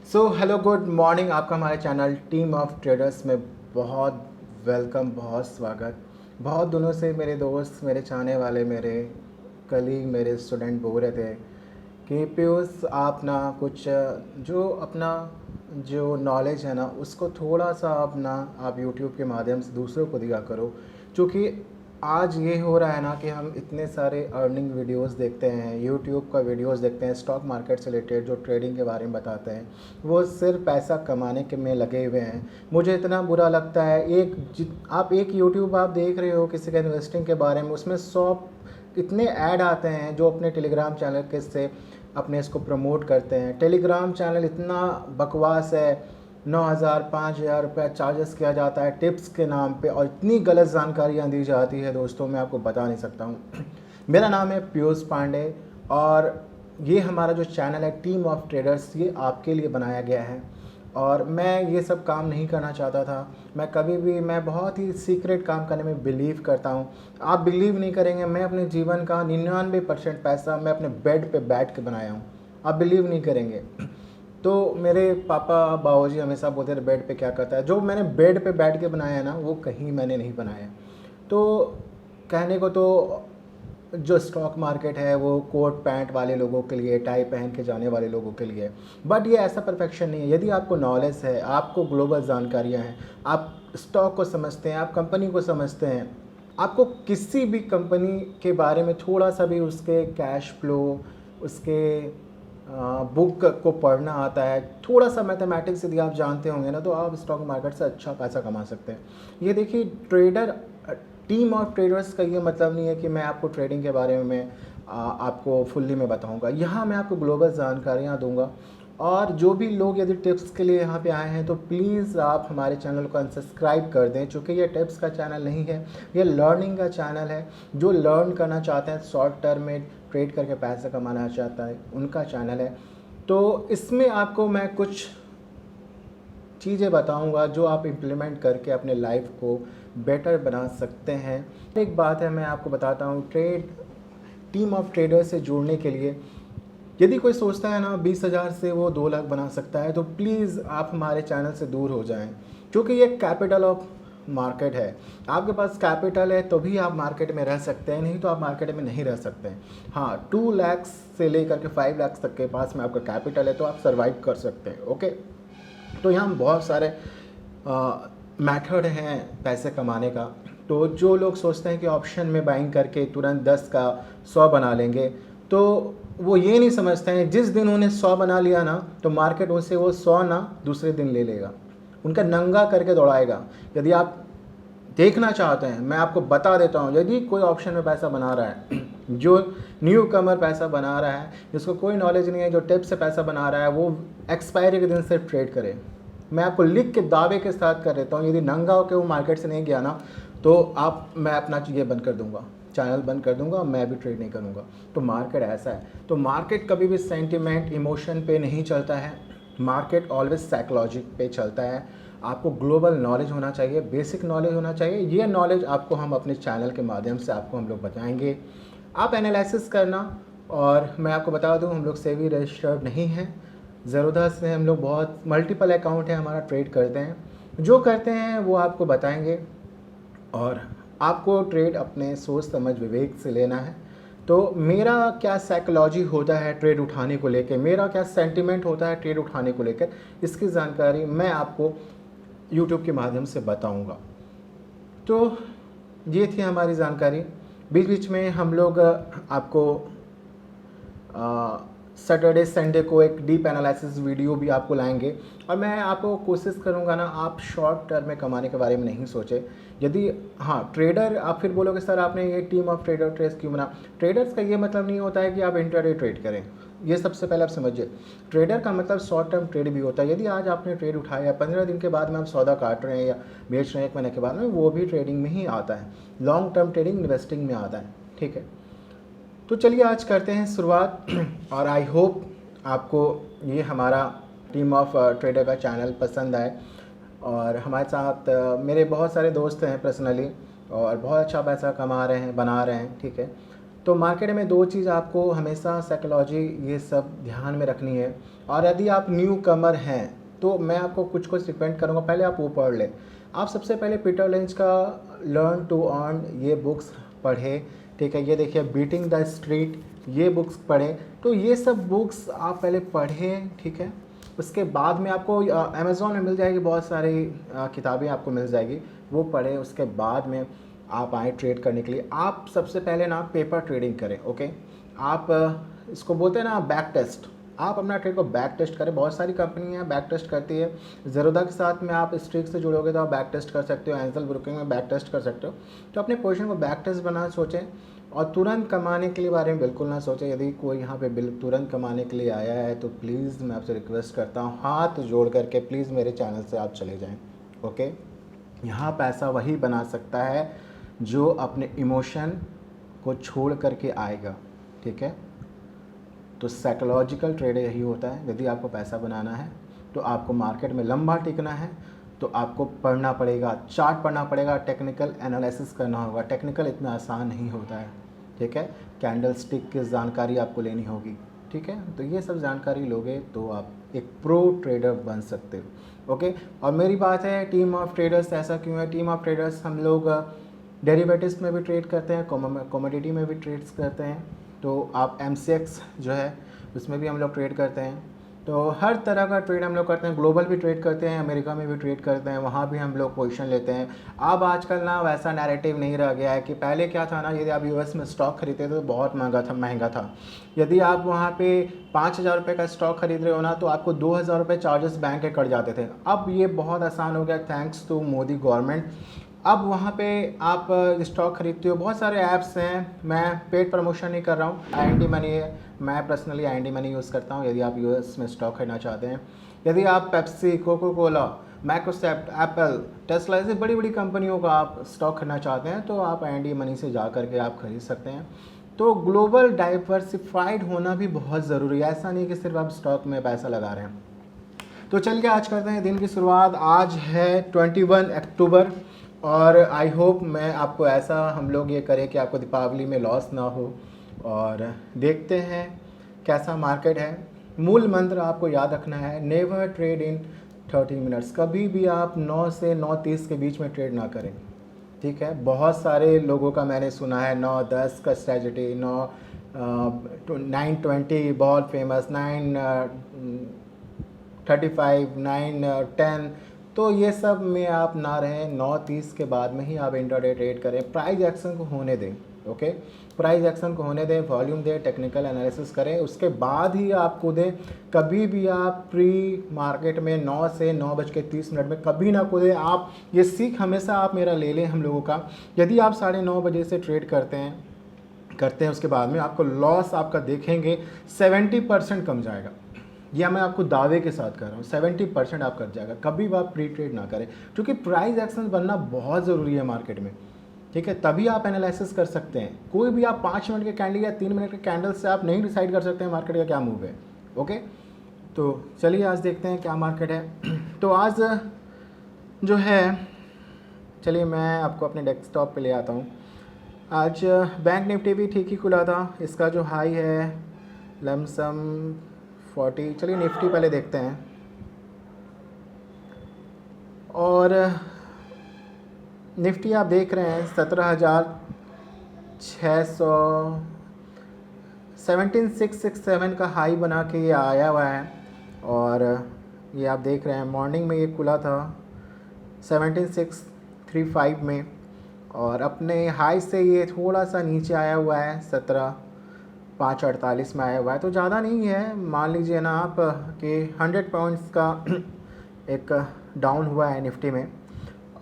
Hello good morning. आपका हमारे channel team of traders में बहुत वेलकम, बहुत स्वागत। बहुत दिनों से मेरे दोस्त, मेरे चाहने वाले, मेरे कलीग, मेरे स्टूडेंट बोल रहे थे कि पीयूष आप ना कुछ जो अपना जो नॉलेज है ना उसको थोड़ा सा अपना आप यूट्यूब के माध्यम से दूसरों को दिया करो। क्योंकि आज ये हो रहा है ना कि हम इतने सारे अर्निंग वीडियोस देखते हैं, यूट्यूब का वीडियोस देखते हैं, स्टॉक मार्केट से रिलेटेड जो ट्रेडिंग के बारे में बताते हैं, वो सिर्फ पैसा कमाने के में लगे हुए हैं। मुझे इतना बुरा लगता है, आप एक यूट्यूब आप देख रहे हो किसी का इन्वेस्टिंग के बारे में, उसमें 100 इतने ऐड आते हैं जो अपने टेलीग्राम चैनल के से अपने इसको प्रमोट करते हैं। टेलीग्राम चैनल इतना बकवास है, 9,000 5,000 रुपये चार्जेस किया जाता है टिप्स के नाम पे, और इतनी गलत जानकारियाँ दी जाती है दोस्तों, मैं आपको बता नहीं सकता हूँ। मेरा नाम है पीयूष पांडे और ये हमारा जो चैनल है टीम ऑफ ट्रेडर्स, ये आपके लिए बनाया गया है। और मैं ये सब काम नहीं करना चाहता था। मैं बहुत ही सीक्रेट काम करने में बिलीव करता हूँ। आप बिलीव नहीं करेंगे, मैं अपने जीवन का 99% पैसा मैं अपने बेड पे बैठ के बनाया हूँ। आप बिलीव नहीं करेंगे। तो मेरे पापा बाबूजी हमेशा बोलते थे बेड पे क्या करता है। जो मैंने बेड पे बैठ के बनाया है ना, वो कहीं मैंने नहीं बनाया। तो कहने को तो जो स्टॉक मार्केट है वो कोट पैंट वाले लोगों के लिए, टाई पहन के जाने वाले लोगों के लिए, बट ये ऐसा परफेक्शन नहीं है। यदि आपको नॉलेज है, आपको ग्लोबल जानकारियाँ हैं, आप स्टॉक को समझते हैं, आप कंपनी को समझते हैं, आपको किसी भी कंपनी के बारे में थोड़ा सा भी उसके कैश फ्लो, उसके बुक को पढ़ना आता है, थोड़ा सा मैथमेटिक्स यदि आप जानते होंगे ना, तो आप स्टॉक मार्केट से अच्छा पैसा कमा सकते हैं। ये देखिए, टीम ऑफ ट्रेडर्स का ये मतलब नहीं है कि मैं आपको ट्रेडिंग के बारे में आपको फुल्ली मैं बताऊंगा। यहाँ मैं आपको ग्लोबल जानकारियाँ दूंगा। और जो भी लोग यदि टिप्स के लिए यहाँ पे आए हैं तो प्लीज़ आप हमारे चैनल को अनसब्सक्राइब कर दें, क्योंकि ये टिप्स का चैनल नहीं है, ये लर्निंग का चैनल है। जो लर्न करना चाहते हैं, शॉर्ट टर्म में ट्रेड करके पैसा कमाना चाहता है, उनका चैनल है। तो इसमें आपको मैं कुछ चीज़ें बताऊंगा जो आप इम्प्लीमेंट करके अपने लाइफ को बेटर बना सकते हैं। एक बात है, मैं आपको बताता हूँ, टीम ऑफ ट्रेडर से जुड़ने के लिए यदि कोई सोचता है ना 20,000 से वो 2 लाख बना सकता है, तो प्लीज़ आप हमारे चैनल से दूर हो जाएं। क्योंकि ये कैपिटल ऑफ मार्केट है। आपके पास कैपिटल है तो भी आप मार्केट में रह सकते हैं, नहीं तो आप मार्केट में नहीं रह सकते हैं। हाँ, 2 लाख से लेकर के 5 लाख तक के पास में आपका कैपिटल है तो आप सर्वाइव कर सकते हैं। ओके, तो यहाँ बहुत सारे मेथड हैं पैसे कमाने का। तो जो लोग सोचते हैं कि ऑप्शन में बाइंग करके तुरंत 10 का 100 बना लेंगे, तो वो ये नहीं समझते हैं जिस दिन उन्हें 100 बना लिया ना, तो मार्केट उनसे वो 100 ना दूसरे दिन ले लेगा, उनका नंगा करके दौड़ाएगा। यदि आप देखना चाहते हैं, मैं आपको बता देता हूँ, यदि कोई ऑप्शन में पैसा बना रहा है, जो न्यू कमर पैसा बना रहा है, जिसको कोई नॉलेज नहीं है, जो टिप से पैसा बना रहा है, वो एक्सपायरी के दिन से ट्रेड करे। मैं आपको लिख के दावे के साथ कर देता हूँ, यदि नंगा होकर वो मार्केट से नहीं गया ना, तो मैं अपना ये बंद कर दूंगा, चैनल बंद कर दूंगा, मैं भी ट्रेड नहीं करूंगा। तो मार्केट ऐसा है। तो मार्केट कभी भी सेंटिमेंट, इमोशन पे नहीं चलता है। मार्केट ऑलवेज साइकोलॉजी पे चलता है। आपको ग्लोबल नॉलेज होना चाहिए, बेसिक नॉलेज होना चाहिए। ये नॉलेज आपको हम अपने चैनल के माध्यम से आपको हम लोग बताएंगे। आप एनालिसिस करना। और मैं आपको बता दूं, हम लोग सेबी रजिस्टर्ड नहीं हैं। ज़रूरत से हम लोग बहुत मल्टीपल अकाउंट है हमारा, ट्रेड करते हैं। जो करते हैं वो आपको बताएंगे, और आपको ट्रेड अपने सोच समझ विवेक से लेना है। तो मेरा क्या साइकोलॉजी होता है ट्रेड उठाने को लेकर, मेरा क्या सेंटिमेंट होता है ट्रेड उठाने को लेकर, इसकी जानकारी मैं आपको यूट्यूब के माध्यम से बताऊंगा। तो ये थी हमारी जानकारी। बीच बीच में हम लोग आपको सैटरडे संडे को एक डीप एनालिसिस वीडियो भी आपको लाएंगे। और मैं आपको कोशिश करूंगा ना, आप शॉर्ट टर्म में कमाने के बारे में नहीं सोचे। यदि हाँ ट्रेडर, आप फिर बोलोगे सर आपने ये टीम ऑफ ट्रेडर ट्रेस क्यों बना। ट्रेडर्स का ये मतलब नहीं होता है कि आप इंट्राडे ट्रेड करें, ये सबसे पहले आप समझिए। ट्रेडर का मतलब शॉर्ट टर्म ट्रेड भी होता है। यदि आज आपने ट्रेड उठाया, 15 दिन के बाद में आप सौदा काट रहे हैं या बेच रहे हैं 1 महीने के बाद में, वो भी ट्रेडिंग में ही आता है। लॉन्ग टर्म ट्रेडिंग इन्वेस्टिंग में आता है। ठीक है, तो चलिए आज करते हैं शुरुआत। और आई होप आपको ये हमारा टीम ऑफ ट्रेडर का चैनल पसंद आए। और हमारे साथ मेरे बहुत सारे दोस्त हैं पर्सनली, और बहुत अच्छा पैसा कमा रहे हैं, बना रहे हैं। ठीक है, तो मार्केट में दो चीज़ आपको हमेशा साइकोलॉजी ये सब ध्यान में रखनी है। और यदि आप न्यू कमर हैं तो मैं आपको कुछ कुछ रिकमेंड करूँगा, पहले आप वो पढ़ लें। आप सबसे पहले पीटर लिंच का लर्न टू अर्न ये बुक्स पढ़ें, ठीक है। ये देखिए बीटिंग द स्ट्रीट, ये बुक्स पढ़ें। तो ये सब बुक्स आप पहले पढ़ें, ठीक है। उसके बाद में आपको अमेज़ॉन में मिल जाएगी, बहुत सारी किताबें आपको मिल जाएगी, वो पढ़ें। उसके बाद में आप आए ट्रेड करने के लिए। आप सबसे पहले ना पेपर ट्रेडिंग करें, ओके। आप इसको बोलते हैं ना बैक टेस्ट, आप अपना ट्रेड को बैक टेस्ट करें। बहुत सारी कंपनियां बैक टेस्ट करती है। ज़ेरोधा के साथ में आप स्ट्रीक से जुड़ोगे तो आप बैक टेस्ट कर सकते हो, एंजल ब्रोकिंग में बैक टेस्ट कर सकते हो। तो अपने पोजीशन को बैक टेस्ट बनाना सोचें और तुरंत कमाने के लिए बारे में बिल्कुल ना सोचें। यदि कोई यहाँ पे तुरंत कमाने के लिए आया है तो प्लीज़ मैं आपसे रिक्वेस्ट करता हूँ, हाथ जोड़ करके प्लीज़ मेरे चैनल से आप चले जाएँ, ओके। यहाँ पैसा वही बना सकता है जो अपने इमोशन को छोड़ करके आएगा, ठीक है। तो साइकोलॉजिकल ट्रेड यही होता है। यदि आपको पैसा बनाना है तो आपको मार्केट में लंबा टिकना है तो आपको पढ़ना पड़ेगा, चार्ट पढ़ना पड़ेगा, टेक्निकल एनालिसिस करना होगा। टेक्निकल इतना आसान नहीं होता है, ठीक है। कैंडल स्टिक की जानकारी आपको लेनी होगी, ठीक है। तो ये सब जानकारी लोगे तो आप एक प्रो ट्रेडर बन सकते हो, ओके। और मेरी बात है टीम ऑफ ट्रेडर्स, ऐसा क्यों है? टीम ऑफ ट्रेडर्स हम लोग डेरिवेटिव्स में भी ट्रेड करते हैं, कमोडिटी में भी ट्रेड्स करते हैं। तो आप MCX जो है उसमें भी हम लोग ट्रेड करते हैं। तो हर तरह का ट्रेड हम लोग करते हैं, ग्लोबल भी ट्रेड करते हैं, अमेरिका में भी ट्रेड करते हैं, वहाँ भी हम लोग पोजीशन लेते हैं। अब आजकल ना वैसा नैरेटिव नहीं रह गया है कि पहले क्या था ना, यदि आप US में स्टॉक खरीदते थे तो बहुत महंगा था। यदि आप वहाँ पे 5,000 रुपये का स्टॉक खरीद रहे हो ना तो आपको 2,000 रुपये चार्जेस बैंक के कट जाते थे। अब ये बहुत आसान हो गया थैंक्स टू मोदी गवर्नमेंट। अब वहाँ पे आप स्टॉक खरीदते हो, बहुत सारे ऐप्स हैं, मैं पेड प्रमोशन नहीं कर रहा हूँ। IND मनी है, मैं पर्सनली IND मनी यूज़ करता हूँ यदि आप US में स्टॉक खरीदना चाहते हैं। यदि आप Pepsi, Coca Cola, Microsoft, Apple, Tesla ऐसी बड़ी बड़ी कंपनियों का आप स्टॉक खरीदना चाहते हैं तो आप IND मनी से जा कर के आप खरीद सकते हैं। तो ग्लोबल डाइवर्सिफाइड होना भी बहुत ज़रूरी है, ऐसा नहीं कि सिर्फ आप स्टॉक में पैसा लगा रहे हैं। तो चलिए आज करते हैं दिन की शुरुआत। आज है 21 अक्टूबर और आई होप मैं आपको ऐसा हम लोग ये करें कि आपको दीपावली में लॉस ना हो। और देखते हैं कैसा मार्केट है। मूल मंत्र आपको याद रखना है, नेवर ट्रेड इन 30 मिनट्स। कभी भी आप 9 से 9:30 के बीच में ट्रेड ना करें, ठीक है। बहुत सारे लोगों का मैंने सुना है 9:10 का स्ट्रैटेजी, 9:20 बहुत फेमस, 9:35, 9:10। तो ये सब में आप ना रहें, 9:30 के बाद में ही आप इंट्राडे ट्रेड करें। प्राइस एक्शन को होने दें, ओके। प्राइस एक्शन को होने दें, वॉल्यूम दें, टेक्निकल एनालिसिस करें, उसके बाद ही आप कूदें। कभी भी आप प्री मार्केट में 9 से 9:30 में कभी ना कूदें। आप ये सीख हमेशा आप मेरा ले लें हम लोगों का। यदि आप 9:30 बजे से ट्रेड करते हैं उसके बाद में आपको लॉस आपका देखेंगे 70% कम जाएगा। यह मैं आपको दावे के साथ कर रहा हूँ, 70% आप कर जाएगा। कभी भी आप प्री ट्रेड ना करें क्योंकि प्राइस एक्शन बनना बहुत ज़रूरी है मार्केट में, ठीक है। तभी आप एनालिसिस कर सकते हैं। कोई भी आप 5 मिनट के कैंडल या 3 मिनट के कैंडल से आप नहीं डिसाइड कर सकते हैं मार्केट का क्या मूव है, ओके। तो चलिए आज देखते हैं क्या मार्केट है। तो आज जो है, चलिए मैं आपको अपने डेस्कटॉप पे ले आता हूँ। आज बैंक निफ्टी भी ठीक ही खुला था। इसका जो हाई है लमसम 40। चलिए निफ्टी पहले देखते हैं। और निफ्टी आप देख रहे हैं 17,600, 17,667 का हाई बना के ये आया हुआ है। और ये आप देख रहे हैं मॉर्निंग में ये खुला था 17,635 में और अपने हाई से ये थोड़ा सा नीचे आया हुआ है 17,548 में आया हुआ है। तो ज़्यादा नहीं है, मान लीजिए ना आप कि 100 पॉइंट्स का एक डाउन हुआ है निफ्टी में।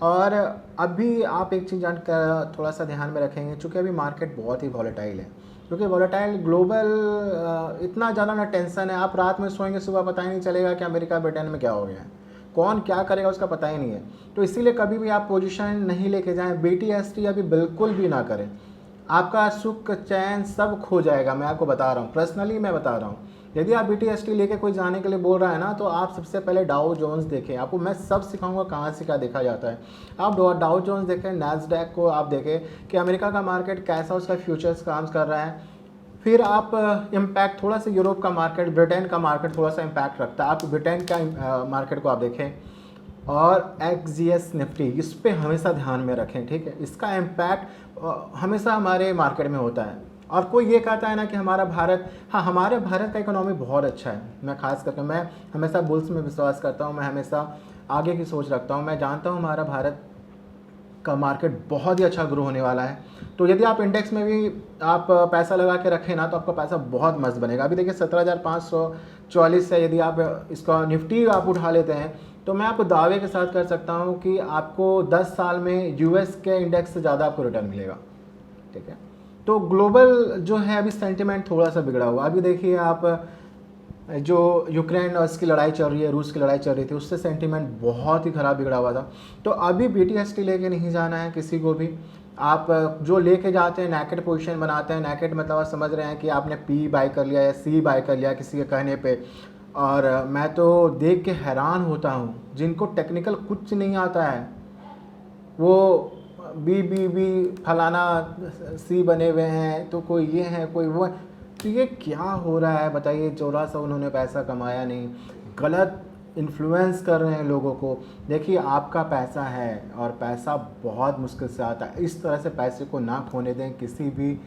और अभी आप एक चीज़ जानकर थोड़ा सा ध्यान में रखेंगे, चूँकि अभी मार्केट बहुत ही वॉलेटाइल है। क्योंकि वॉलेटाइल ग्लोबल इतना ज़्यादा ना टेंशन है, आप रात में सोएंगे सुबह पता ही नहीं चलेगा कि अमेरिका ब्रिटेन में क्या हो गया है, कौन क्या करेगा उसका पता ही नहीं है। तो इसीलिए कभी भी आप पोजीशन नहीं लेके जाएं। BTST अभी बिल्कुल भी ना करें, आपका सुख चैन सब खो जाएगा। मैं आपको बता रहा हूँ, पर्सनली मैं बता रहा हूँ। यदि आप BTST लेके कोई जाने के लिए बोल रहा है ना, तो आप सबसे पहले डाउ जोन्स देखें। आपको मैं सब सिखाऊंगा कहाँ से क्या देखा जाता है। आप डाउ जोन्स देखें, नैस्डैक को आप देखें कि अमेरिका का मार्केट कैसा उसका फ्यूचर्स काम कर रहा है। फिर आप इम्पैक्ट थोड़ा सा यूरोप का मार्केट, ब्रिटेन का मार्केट थोड़ा सा इम्पैक्ट रखता है, आप ब्रिटेन का मार्केट को आप देखें। और XGS निफ्टी, इस पर हमेशा ध्यान में रखें, ठीक है। इसका इम्पैक्ट हमेशा हमारे मार्केट में होता है। और कोई ये कहता है ना कि हमारा भारत, हाँ हमारे भारत का इकोनॉमी बहुत अच्छा है। मैं खास करके मैं हमेशा बुल्स में विश्वास करता हूँ, मैं हमेशा आगे की सोच रखता हूँ। मैं जानता हूँ हमारा भारत का मार्केट बहुत ही अच्छा ग्रो होने वाला है। तो यदि आप इंडेक्स में भी आप पैसा लगा के रखें ना, तो आपका पैसा बहुत मस्त बनेगा। अभी देखिए 17,544 से यदि आप इसका निफ्टी आप उठा लेते हैं, तो मैं आपको दावे के साथ कर सकता हूँ कि आपको 10 साल में US के इंडेक्स से ज़्यादा आपको रिटर्न मिलेगा, ठीक है। तो ग्लोबल जो है अभी सेंटिमेंट थोड़ा सा बिगड़ा हुआ। अभी देखिए आप जो यूक्रेन और इसकी लड़ाई चल रही है, रूस की लड़ाई चल रही थी, उससे सेंटीमेंट बहुत ही ख़राब बिगड़ा हुआ था। तो अभी BTST लेके नहीं जाना है किसी को भी। आप जो लेके जाते हैं नैकेड पोजीशन बनाते हैं, नैकेड मतलब आप समझ रहे हैं कि आपने P बाई कर लिया या C बाई कर लिया किसी के कहने पे। और मैं तो देख के हैरान होता हूँ जिनको टेक्निकल कुछ नहीं आता है, वो बी फलाना C बने हुए हैं, तो कोई ये है कोई वो है। तो ये क्या हो रहा है बताइए। 1400 उन्होंने पैसा कमाया नहीं, गलत इन्फ्लुएंस कर रहे हैं लोगों को। देखिए आपका पैसा है और पैसा बहुत मुश्किल से आता है। इस तरह से पैसे को ना खोने दें किसी भी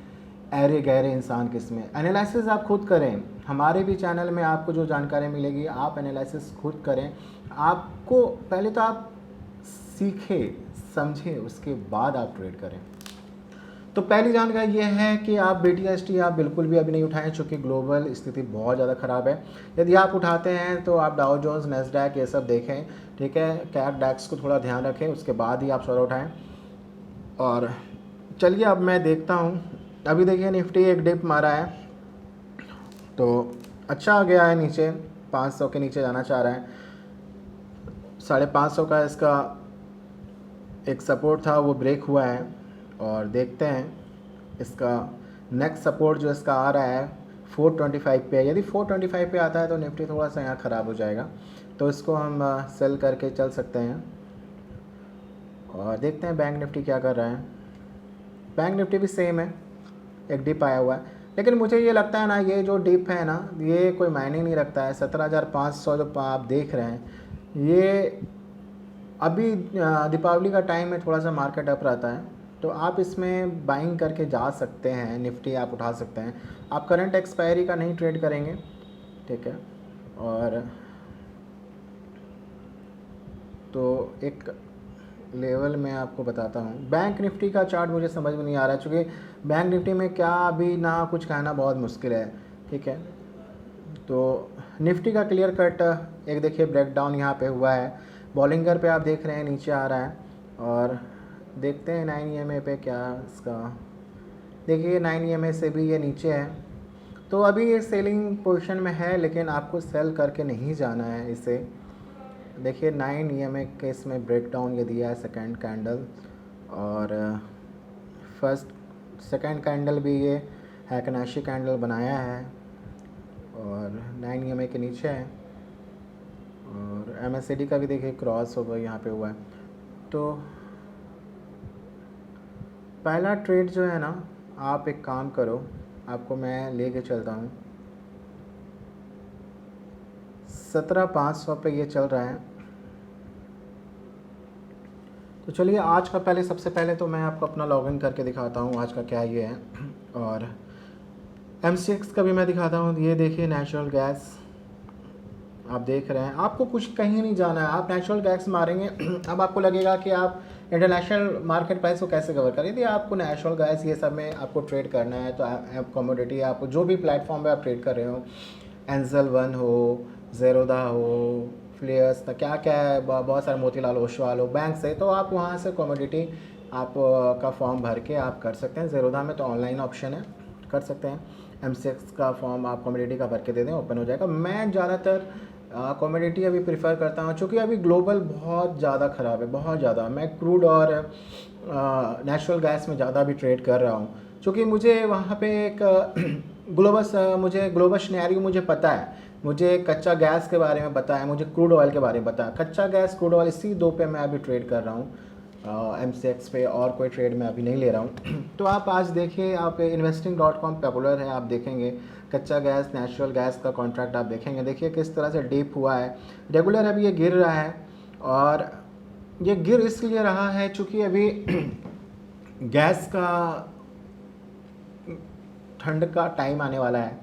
अरे गहरे इंसान के इसमें। एनालिसिस आप खुद करें, हमारे भी चैनल में आपको जो जानकारी मिलेगी आप एनालिसिस खुद करें। आपको पहले तो आप सीखें समझें, उसके बाद आप ट्रेड करें। तो पहली जानकारी ये है कि आप BTST आप बिल्कुल भी अभी नहीं उठाएं, चूँकि ग्लोबल स्थिति बहुत ज़्यादा ख़राब है। यदि आप उठाते हैं तो आप डाउ जोन्स, नैस्डैक ये सब देखें, ठीक है। कैट डैक्स को थोड़ा ध्यान रखें, उसके बाद ही आप सौदा उठाएं। और चलिए अब मैं देखता हूँ। अभी देखिए निफ्टी एक डिप मारा है, तो अच्छा आ गया है नीचे, 500 के नीचे जाना चाह रहा है। 550 का इसका एक सपोर्ट था, वो ब्रेक हुआ है। और देखते हैं इसका नेक्स्ट सपोर्ट जो इसका आ रहा है 425 पे। यदि 425 पे आता है तो निफ्टी थोड़ा सा यहाँ ख़राब हो जाएगा, तो इसको हम सेल करके चल सकते हैं। और देखते हैं बैंक निफ्टी क्या कर रहा है। बैंक निफ्टी भी सेम है, एक डिप आया हुआ है। लेकिन मुझे ये लगता है ना, ये जो डिप है ना, ये कोई मायने नहीं रखता है। 17,500 जो आप देख रहे हैं, ये अभी दीपावली का टाइम में थोड़ा सा मार्केट अप रहता है, तो आप इसमें बाइंग करके जा सकते हैं। निफ्टी आप उठा सकते हैं। आप करंट एक्सपायरी का नहीं ट्रेड करेंगे, ठीक है। और तो एक लेवल में आपको बताता हूँ। बैंक निफ्टी का चार्ट मुझे समझ में नहीं आ रहा है, चूँकि बैंक निफ्टी में क्या अभी ना कुछ कहना बहुत मुश्किल है, ठीक है। तो निफ्टी का क्लियर कट एक देखिए ब्रेकडाउन यहाँ पे हुआ है। बॉलिंगर पे आप देख रहे हैं नीचे आ रहा है। और देखते हैं 9 EMA पे क्या इसका, देखिए 9 EMA से भी ये नीचे है। तो अभी ये सेलिंग पोजीशन में है, लेकिन आपको सेल करके नहीं जाना है इसे। देखिए 9 EMA के इसमें ब्रेकडाउन ये दिया है सेकंड कैंडल, और सेकंड कैंडल भी ये हैकनाशी कैंडल बनाया है और 9 EMA के नीचे है। और MACD का भी देखिए क्रॉस ओवर यहाँ पे हुआ है। तो पहला ट्रेड जो है ना, आप एक काम करो, आपको मैं लेके चलता हूँ। 17,500 पे ये चल रहा है। तो चलिए आज का पहले, सबसे पहले तो मैं आपको अपना लॉगिन करके दिखाता हूँ आज का क्या ये है। और MCX का भी मैं दिखाता हूँ। ये देखिए नेचुरल गैस आप देख रहे हैं, आपको कुछ कहीं नहीं जाना है, आप नेचुरल गैस मारेंगे। अब आपको लगेगा कि आप इंटरनेशनल मार्केट प्राइस को कैसे कवर करें। यदि आपको नेचुरल गैस ये सब में आपको ट्रेड करना है, तो आप कमोडिटी आप जो भी प्लेटफॉर्म पे आप ट्रेड कर रहे हो, एंजल वन हो, ज़ेरोदा हो, फ्लेयर्स, क्या क्या है, बहुत सारे, मोतीलाल ओसवाल हो, बैंक से, तो आप वहाँ से कमोडिटी आप का फॉर्म भर के आप कर सकते हैं। ज़ेरोदा में तो ऑनलाइन ऑप्शन है, कर सकते हैं। MCX का फॉर्म आप कमोडिटी का भर के दे दें, ओपन हो जाएगा। मैं ज़्यादातर कमोडिटी अभी प्रिफ़र करता हूँ, क्योंकि अभी ग्लोबल बहुत ज़्यादा ख़राब है, बहुत ज़्यादा। मैं क्रूड और नेचुरल गैस में ज़्यादा भी ट्रेड कर रहा हूँ, क्योंकि मुझे वहाँ पे एक मुझे ग्लोबल सिनेरियो मुझे पता है, मुझे कच्चा गैस के बारे में पता है, मुझे क्रूड ऑयल के बारे में पता है। कच्चा गैस, क्रूड ऑयल, इसी दो पे मैं अभी ट्रेड कर रहा हूँ, MCX पे, और कोई ट्रेड मैं अभी नहीं ले रहा हूँ। तो आप आज देखिए, आप investing.com पॉपुलर है, आप देखेंगे कच्चा गैस, नेचुरल गैस का कॉन्ट्रैक्ट आप देखेंगे, देखिए किस तरह से डीप हुआ है। रेगुलर अभी ये गिर रहा है, और ये गिर इसलिए रहा है चूँकि अभी गैस का ठंड का टाइम आने वाला है,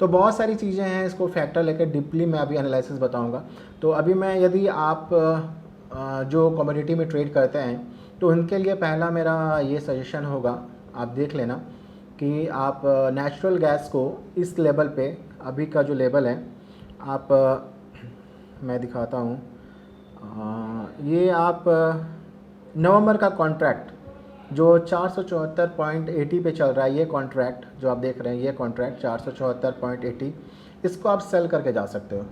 तो बहुत सारी चीज़ें हैं, इसको फैक्टर लेकर डीपली मैं अभी एनालिसिस बताऊंगा। तो अभी मैं, यदि आप जो कमोडिटी में ट्रेड करते हैं, तो उनके लिए पहला मेरा ये सजेशन होगा, आप देख लेना कि आप नेचुरल गैस को इस लेवल पे, अभी का जो लेवल है, आप मैं दिखाता हूँ, ये आप नवंबर का कॉन्ट्रैक्ट जो 474.80 पे चल रहा है, ये कॉन्ट्रैक्ट जो आप देख रहे हैं, ये कॉन्ट्रैक्ट 474.80, इसको आप सेल करके जा सकते हो।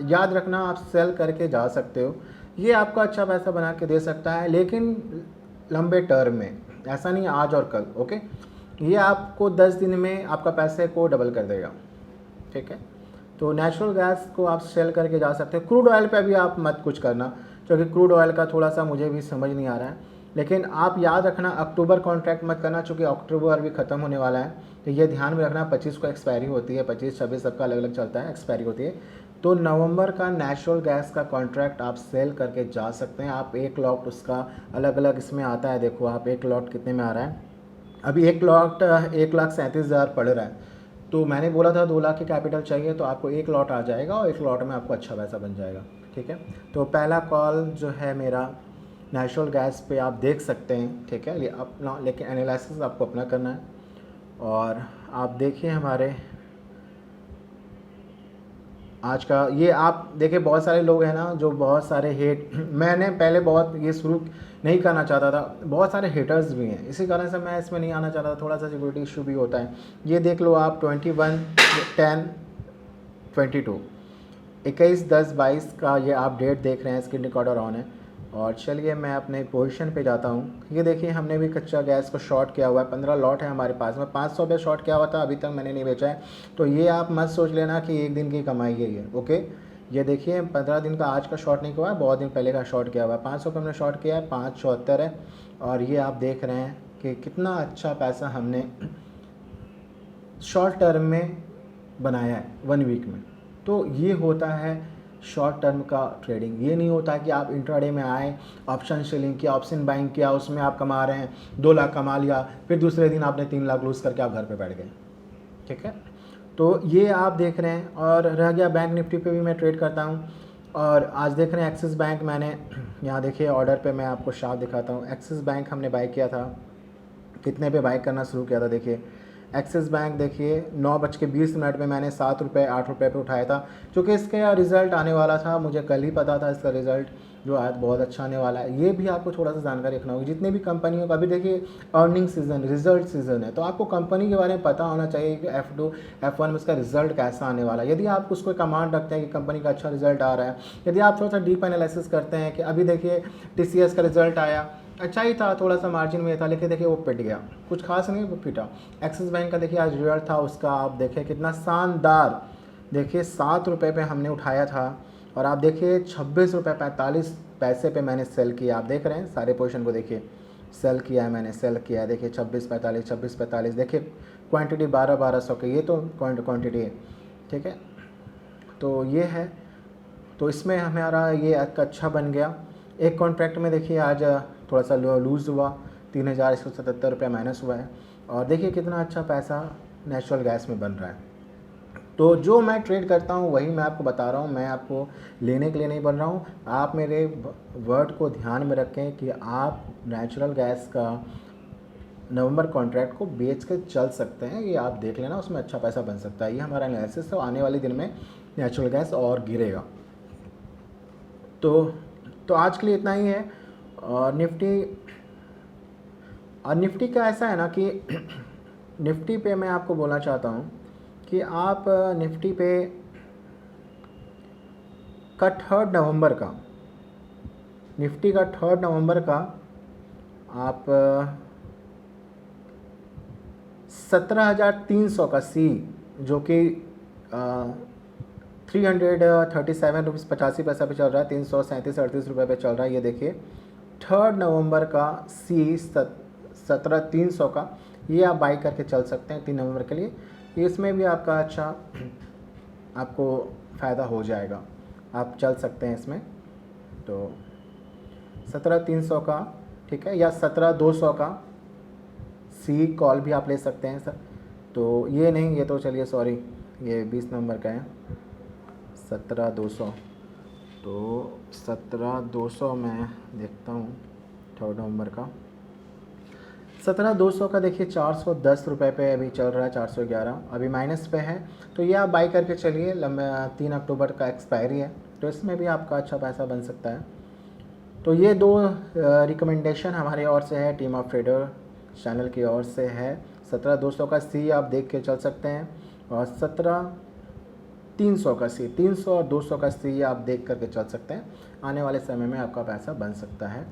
याद रखना, आप सेल करके जा सकते हो, ये आपको अच्छा पैसा बना के दे सकता है, लेकिन लंबे टर्म में, ऐसा नहीं आज और कल। ओके, ये आपको 10 दिन में आपका पैसे को डबल कर देगा, ठीक है। तो नेचुरल गैस को आप सेल करके जा सकते हो। क्रूड ऑयल पे अभी आप मत कुछ करना, क्योंकि क्रूड ऑयल का थोड़ा सा मुझे भी समझ नहीं आ रहा है, लेकिन आप याद रखना अक्टूबर कॉन्ट्रैक्ट मत करना, चूँकि अक्टूबर भी ख़त्म होने वाला है, तो ये ध्यान में रखना। 25 को एक्सपायरी होती है, 25, 26 सबका अलग अलग चलता है, एक्सपायरी होती है। तो नवंबर का नेचुरल गैस का कॉन्ट्रैक्ट आप सेल करके जा सकते हैं। आप एक लॉट उसका अलग अलग इसमें आता है, देखो आप एक लॉट कितने में आ रहा है, अभी एक लॉट 1,37,000 पड़ रहा है। तो मैंने बोला था 2 लाख की कैपिटल चाहिए, तो आपको एक लॉट आ जाएगा, और एक लॉट में आपको अच्छा पैसा बन जाएगा, ठीक है। तो पहला कॉल जो है मेरा नेचुरल गैस पे आप देख सकते हैं, ठीक है। अपना, लेकिन एनालिसिस आपको अपना करना है। और आप देखिए हमारे आज का ये, आप देखिए बहुत सारे लोग हैं ना जो बहुत सारे हेट, मैंने पहले बहुत ये शुरू नहीं करना चाहता था, बहुत सारे हेटर्स भी हैं, इसी कारण से मैं इसमें नहीं आना चाहता था, थोड़ा सा सिक्योरिटी इशू भी होता है। ये देख लो आप 21/10/22, 21/10/22 का ये आप डेट देख रहे हैं, स्क्रीन रिकॉर्डर ऑन है। और चलिए मैं अपने पोजीशन पे जाता हूँ। ये देखिए हमने भी कच्चा गैस को शॉर्ट किया हुआ है, 15 लॉट है हमारे पास में, 500 पे शॉर्ट किया हुआ था, अभी तक मैंने नहीं बेचा है। तो ये आप मत सोच लेना कि एक दिन की कमाई है ये, ओके। ये देखिए 15 दिन का आज का शॉर्ट नहीं हुआ है, बहुत दिन पहले का शॉर्ट किया हुआ है। 500 पे हमने शॉर्ट किया है, 574 है। और ये आप देख रहे हैं कि कितना अच्छा पैसा हमने शॉर्ट टर्म में बनाया है 1 वीक में। तो ये होता है शॉर्ट टर्म का ट्रेडिंग। ये नहीं होता कि आप इंट्राडे में आए, ऑप्शन सेलिंग किया, ऑप्शन बाइंग किया, उसमें आप कमा रहे हैं 2 लाख कमा लिया, फिर दूसरे दिन आपने 3 लाख लूज़ करके आप घर पे बैठ गए, ठीक है। तो ये आप देख रहे हैं। और रह गया बैंक निफ्टी पे भी मैं ट्रेड करता हूँ। और आज देख रहे हैं एक्सिस बैंक, मैंने यहाँ देखिए ऑर्डर पे मैं आपको शार्प दिखाता हूँ। एक्सिस बैंक हमने बाई किया था, कितने पे बाई करना शुरू किया था, देखिए एक्सिस बैंक देखिए 9:20 में मैंने 7 रुपये 8 रुपये पे उठाया था, क्योंकि इसका रिज़ल्ट आने वाला था, मुझे कल ही पता था इसका रिज़ल्ट जो आज बहुत अच्छा आने वाला है। ये भी आपको थोड़ा सा जानकारी रखना होगी। जितने भी कंपनियों का, अभी देखिए अर्निंग सीजन, रिजल्ट सीजन है, तो आपको कंपनी के बारे में पता होना चाहिए कि F2 F1 में उसका रिजल्ट कैसा आने वाला है। यदि आप उसको कमांड रखते हैं कि कंपनी का अच्छा रिजल्ट आ रहा है, यदि आप थोड़ा सा डीप एनालिसिस करते हैं कि अभी देखिए TCS का रिजल्ट आया, अच्छा ही था, थोड़ा सा मार्जिन में था, लेकिन देखिए वो पिट गया, कुछ खास नहीं, वो पिटा। एक्सिस बैंक का देखिए आज रिजल्ट था उसका, आप देखिए कितना शानदार, देखिए 7 रुपये पे हमने उठाया था, और आप देखिए 26 रुपये 45 पैसे पे मैंने सेल किया। आप देख रहे हैं सारे पोजीशन को, देखिए सेल किया है मैंने, सेल किया है, देखिए 26 45 देखिए क्वांटिटी 1200 की, ये तो क्वांटिटी है, ठीक है। तो ये है, तो इसमें हमारा ये अच्छा बन गया। एक कॉन्ट्रैक्ट में देखिए आज थोड़ा सा लूज़ हुआ, 3,177 रुपये माइनस हुआ है। और देखिए कितना अच्छा पैसा नेचुरल गैस में बन रहा है। तो जो मैं ट्रेड करता हूँ वही मैं आपको बता रहा हूँ, मैं आपको लेने के लिए नहीं बन रहा हूँ। आप मेरे वर्ड को ध्यान में रखें कि आप नेचुरल गैस का नवंबर कॉन्ट्रैक्ट को बेच के चल सकते हैं, ये आप देख लेना, उसमें अच्छा पैसा बन सकता है। ये हमारा एनालिसिस है, आने वाले दिन में नेचुरल गैस और गिरेगा। तो आज के लिए इतना ही है। और निफ्टी का ऐसा है ना कि निफ्टी पे मैं आपको बोलना चाहता हूँ कि आप निफ्टी पे का 3 नवंबर का, निफ्टी का 3 नवंबर का आप 17,300 का सी जो कि 337 रुपीज़ 85 पैसा पे चल रहा है, 337-38 रुपये पे चल रहा है। ये देखिए 3 नवंबर का सी 17,300 का, ये आप बाई करके चल सकते हैं 3 नवंबर के लिए। इसमें भी आपका अच्छा आपको फ़ायदा हो जाएगा, आप चल सकते हैं इसमें। तो 17,300 का, ठीक है, या 17,200 का सी कॉल भी आप ले सकते हैं सर। तो ये नहीं, ये तो चलिए सॉरी, ये 20 नंबर का है 17,200। तो 17,200 मैं देखता हूँ 3 नवंबर का 17,200 का, देखिए 410 रुपये पे अभी चल रहा है, 411 अभी माइनस पे है। तो ये आप बाई करके चलिए, लंबे 3 अक्टूबर का एक्सपायरी है, तो इसमें भी आपका अच्छा पैसा बन सकता है। तो ये 2 रिकमेंडेशन हमारी ओर से है, टीम ऑफ ट्रेडर चैनल की ओर से है। 17,200 का सी आप देख के चल सकते हैं, और 17,300 का सी, 300 और 200 का सी आप देख करके चल सकते हैं। आने वाले समय में आपका पैसा बन सकता है।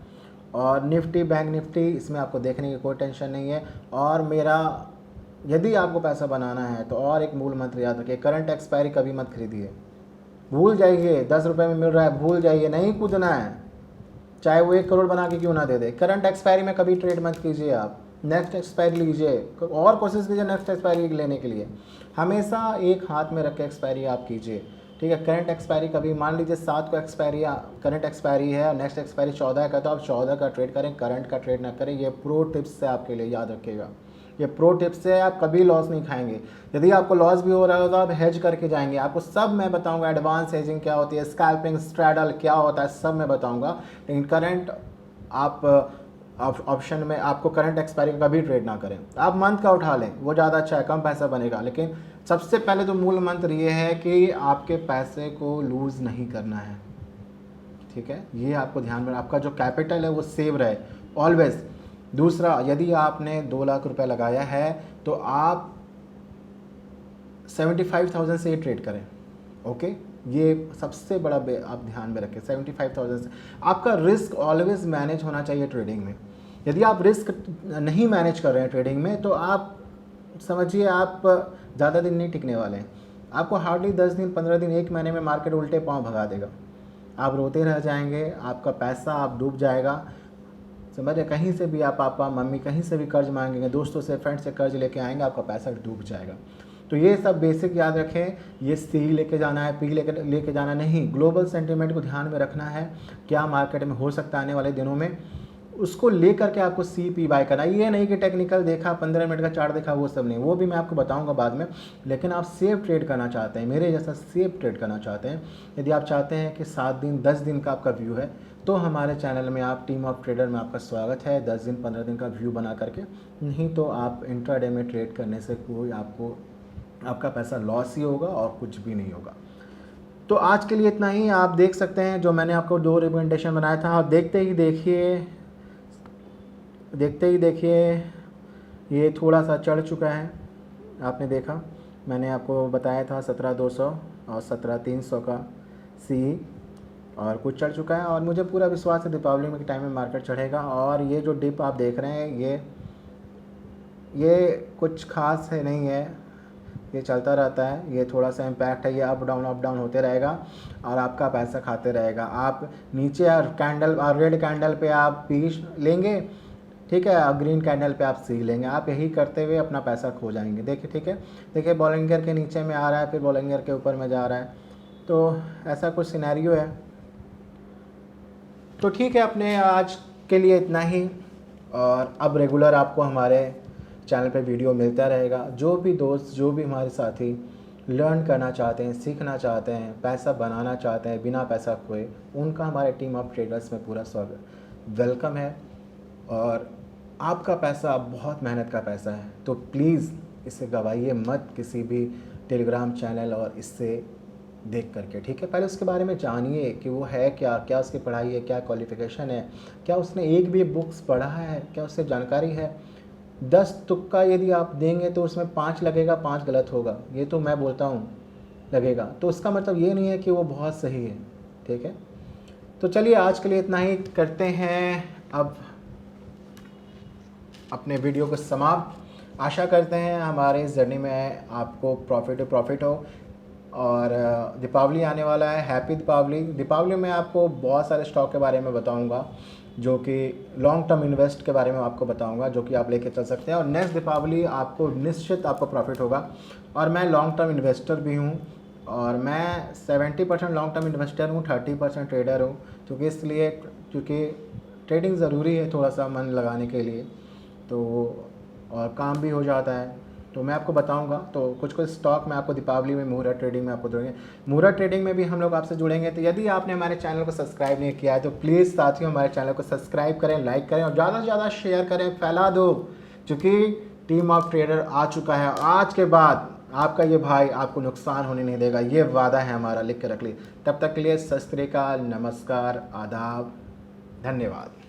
और निफ्टी, बैंक निफ्टी, इसमें आपको देखने की कोई टेंशन नहीं है। और मेरा, यदि आपको पैसा बनाना है तो और एक मूल मंत्र याद रखिए, करंट एक्सपायरी कभी मत खरीदिए, भूल जाइए। 10 रुपये में मिल रहा है, भूल जाइए, नहीं कूदना है, चाहे वो 1 करोड़ बना के क्यों ना दे दे। करंट एक्सपायरी में कभी ट्रेड मत कीजिए, आप नेक्स्ट एक्सपायरी लीजिए, और कोशिश कीजिए नेक्स्ट एक्सपायरी लेने के लिए। हमेशा एक हाथ में रख के एक्सपायरी आप कीजिए, ठीक है। करंट एक्सपायरी कभी, मान लीजिए 7 को एक्सपायरी, करंट एक्सपायरी है, नेक्स्ट एक्सपायरी 14 का, तो आप 14 का ट्रेड करें, करंट का ट्रेड ना करें। ये प्रो टिप्स है आपके लिए, याद रखिएगा, ये प्रो टिप्स है, आप कभी लॉस नहीं खाएंगे। यदि आपको लॉस भी हो रहा है तो आप हेज करके जाएंगे, आपको सब मैं बताऊंगा। एडवांस हेजिंग क्या होती है, स्कैल्पिंग, स्ट्रैडल क्या होता है, सब मैं बताऊंगा। लेकिन करंट आप ऑप्शन में, आपको करंट एक्सपायरी का कभी ट्रेड ना करें। आप मंथ का उठा लें, वो ज़्यादा अच्छा है, कम पैसा बनेगा। लेकिन सबसे पहले तो मूल मंत्र ये है कि आपके पैसे को लूज़ नहीं करना है, ठीक है। ये आपको ध्यान में, आपका जो कैपिटल है वो सेव रहे ऑलवेज। दूसरा, यदि आपने 2 लाख रुपए लगाया है तो आप 75,000 से ही ट्रेड करें, ओके। ये सबसे बड़ा आप ध्यान में रखें, 75,000 से। आपका रिस्क ऑलवेज मैनेज होना चाहिए ट्रेडिंग में। यदि आप रिस्क नहीं मैनेज कर रहे हैं ट्रेडिंग में, तो आप समझिए आप ज़्यादा दिन नहीं टिकने वाले हैं। आपको हार्डली 10 दिन, 15 दिन, 1 महीने में मार्केट उल्टे पाँव भगा देगा, आप रोते रह जाएंगे, आपका पैसा आप डूब जाएगा। समझे, कहीं से भी आप, पापा मम्मी कहीं से भी कर्ज मांगेंगे, दोस्तों से, फ्रेंड से कर्ज लेके आएंगे, आपका पैसा डूब जाएगा। तो ये सब बेसिक याद रखें। ये सी लेके जाना है, पी लेके जाना नहीं, ग्लोबल सेंटीमेंट को ध्यान में रखना है, क्या मार्केट में हो सकता है आने वाले दिनों में, उसको लेकर के आपको सी पी बाय करना है। ये नहीं कि टेक्निकल देखा, 15 मिनट का चार्ट देखा, वो सब नहीं, वो भी मैं आपको बताऊंगा बाद में। लेकिन आप सेफ ट्रेड करना चाहते हैं, मेरे जैसा सेफ ट्रेड करना चाहते हैं, यदि आप चाहते हैं कि 7 दिन 10 दिन का आपका व्यू है, तो हमारे चैनल में आप, टीम ऑफ ट्रेडर में आपका स्वागत है। 10 दिन 15 दिन का व्यू बना करके, नहीं तो आप इंट्राडे में ट्रेड करने से कोई आपका पैसा लॉस ही होगा और कुछ भी नहीं होगा। तो आज के लिए इतना ही। आप देख सकते हैं जो मैंने आपको 2 रिकमेंडेशन बनाया था, और देखते ही देखिए ये थोड़ा सा चढ़ चुका है। आपने देखा, मैंने आपको बताया था 17,200 और 17,300 का सी, और कुछ चढ़ चुका है। और मुझे पूरा विश्वास है दीपावली में के टाइम में मार्केट चढ़ेगा। और ये जो डिप आप देख रहे हैं, ये कुछ खास है नहीं है, ये चलता रहता है, ये थोड़ा सा इम्पैक्ट है, ये अप डाउन होते रहेगा और आपका पैसा खाते रहेगा। आप नीचे कैंडल, रेड कैंडल पे आप पी लेंगे, ठीक है, ग्रीन कैंडल पे आप सी लेंगे। आप यही करते हुए अपना पैसा खो जाएंगे। देखिए, ठीक है, देखिए बॉलिंगर के नीचे में आ रहा है, फिर बॉलिंगर के ऊपर में जा रहा है, तो ऐसा कुछ सिनेरियो है। तो ठीक है, अपने आज के लिए इतना ही। और अब रेगुलर आपको हमारे चैनल पे वीडियो मिलता रहेगा। जो भी दोस्त, जो भी हमारे साथी लर्न करना चाहते हैं, सीखना चाहते हैं, पैसा बनाना चाहते हैं बिना पैसा खोए, उनका हमारे टीम ऑफ ट्रेडर्स में पूरा स्वागत, वेलकम है। और आपका पैसा बहुत मेहनत का पैसा है, तो प्लीज़ इसे गवाइए मत किसी भी टेलीग्राम चैनल और इससे देख करके, ठीक है। पहले उसके बारे में जानिए कि वो है क्या, क्या उसकी पढ़ाई है, क्या क्वालिफ़िकेशन है, क्या उसने एक भी बुक्स पढ़ा है, क्या उससे जानकारी है। 10 तुक्का यदि आप देंगे तो उसमें 5 लगेगा, 5 गलत होगा, ये तो मैं बोलता हूँ लगेगा, तो उसका मतलब ये नहीं है कि वो बहुत सही है, ठीक है। तो चलिए आज के लिए इतना ही करते हैं अब अपने वीडियो को समाप्त। आशा करते हैं हमारे इस जर्नी में आपको प्रॉफिट हो। और दीपावली आने वाला है, हैप्पी दीपावली। दीपावली में आपको बहुत सारे स्टॉक के बारे में बताऊंगा, जो कि लॉन्ग टर्म इन्वेस्ट के बारे में आपको बताऊंगा, जो कि आप लेके चल सकते हैं। और नेक्स्ट दीपावली आपको निश्चित आपको प्रॉफिट होगा। और मैं लॉन्ग टर्म इन्वेस्टर भी हूँ, और मैं 70% लॉन्ग टर्म इन्वेस्टर हूँ, 30% ट्रेडर हूँ। क्योंकि ट्रेडिंग ज़रूरी है थोड़ा सा मन लगाने के लिए, तो और काम भी हो जाता है। तो मैं आपको बताऊंगा। तो कुछ कुछ स्टॉक मैं आपको दीपावली में मुहूर्त ट्रेडिंग में आपको जुड़ेंगे। मुहूर्त ट्रेडिंग में भी हम लोग आपसे जुड़ेंगे। तो यदि आपने हमारे चैनल को सब्सक्राइब नहीं किया है तो प्लीज़ साथियों हमारे चैनल को सब्सक्राइब करें, लाइक करें और ज़्यादा से ज़्यादा शेयर करें, फैला दो। क्योंकि टीम ऑफ ट्रेडर आ चुका है। आज के बाद आपका ये भाई आपको नुकसान होने नहीं देगा, ये वादा है हमारा, लिख के रख ली। तब तक के लिए सत श्री अकाल, नमस्कार, आदाब, धन्यवाद।